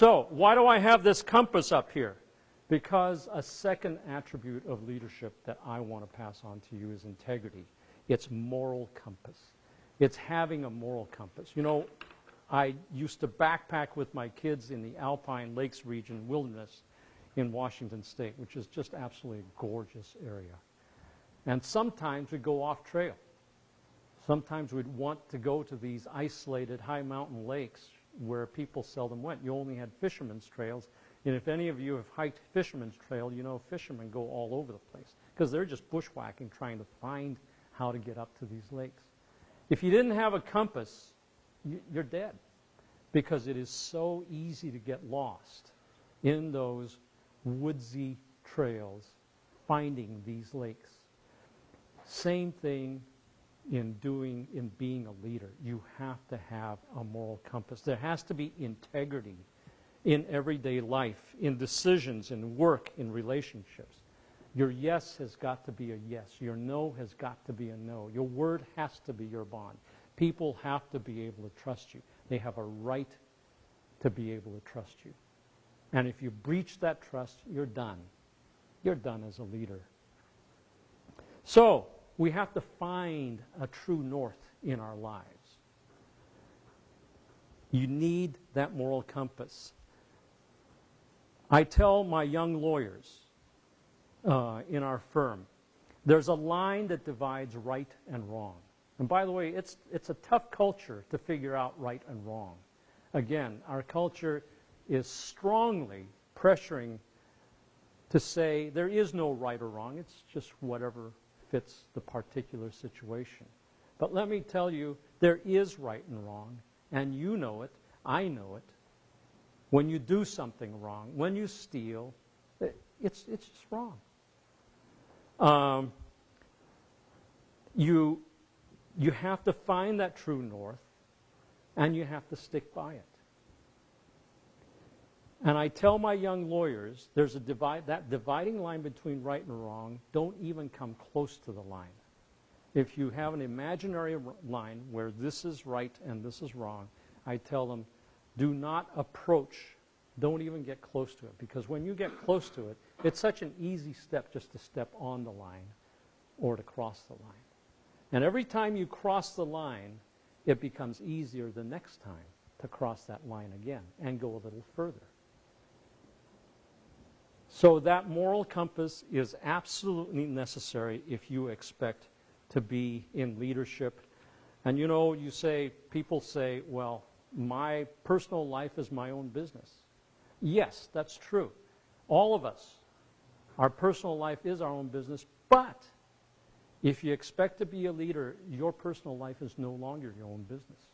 So, why do I have this compass up here? Because a second attribute of leadership that I want to pass on to you is integrity. It's moral compass. It's having a moral compass. You know, I used to backpack with my kids in the Alpine Lakes region wilderness in Washington State, which is just absolutely a gorgeous area. And sometimes we'd go off trail. Sometimes we'd want to go to these isolated high mountain lakes where people seldom went. You only had fishermen's trails. And if any of you have hiked fishermen's trail, you know fishermen go all over the place because they're just bushwhacking, trying to find how to get up to these lakes. If you didn't have a compass, you're dead because it is so easy to get lost in those woodsy trails finding these lakes. Same thing in being a leader. You have to have a moral compass. There has to be integrity in everyday life, in decisions, in work, in relationships. Your yes has got to be a yes. Your no has got to be a no. Your word has to be your bond. People have to be able to trust you. They have a right to be able to trust you. And if you breach that trust, you're done. You're done as a leader. So, we have to find a true north in our lives. You need that moral compass. I tell my young lawyers in our firm, there's a line that divides right and wrong. And by the way, it's a tough culture to figure out right and wrong. Again, our culture is strongly pressuring to say there is no right or wrong. It's just whatever fits the particular situation. But let me tell you, there is right and wrong, and you know it, I know it. When you do something wrong, when you steal, it's just wrong. You have to find that true north, and you have to stick by it. And I tell my young lawyers, there's that dividing line between right and wrong, don't even come close to the line. If you have an imaginary line where this is right and this is wrong, I tell them, do not approach, don't even get close to it. Because when you get close to it, it's such an easy step just to step on the line or to cross the line. And every time you cross the line, it becomes easier the next time to cross that line again and go a little further. So that moral compass is absolutely necessary if you expect to be in leadership. And you know, people say, well, my personal life is my own business. Yes, that's true. All of us, our personal life is our own business, but if you expect to be a leader, your personal life is no longer your own business.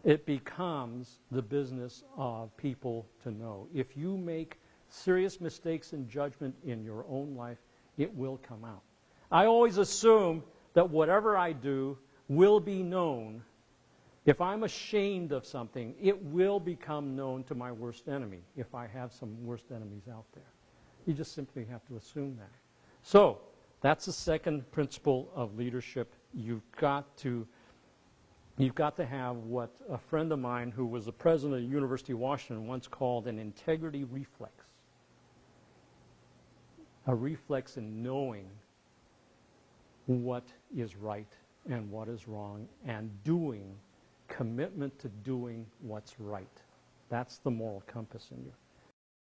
It becomes the business of people to know. If you make serious mistakes in judgment in your own life, it will come out. I always assume that whatever I do will be known. If I'm ashamed of something, it will become known to my worst enemy, if I have some worst enemies out there. You just simply have to assume that. So, that's the second principle of leadership. You've got to have what a friend of mine who was the president of the University of Washington once called an integrity reflex. A reflex in knowing what is right and what is wrong, and commitment to doing what's right. That's the moral compass in you.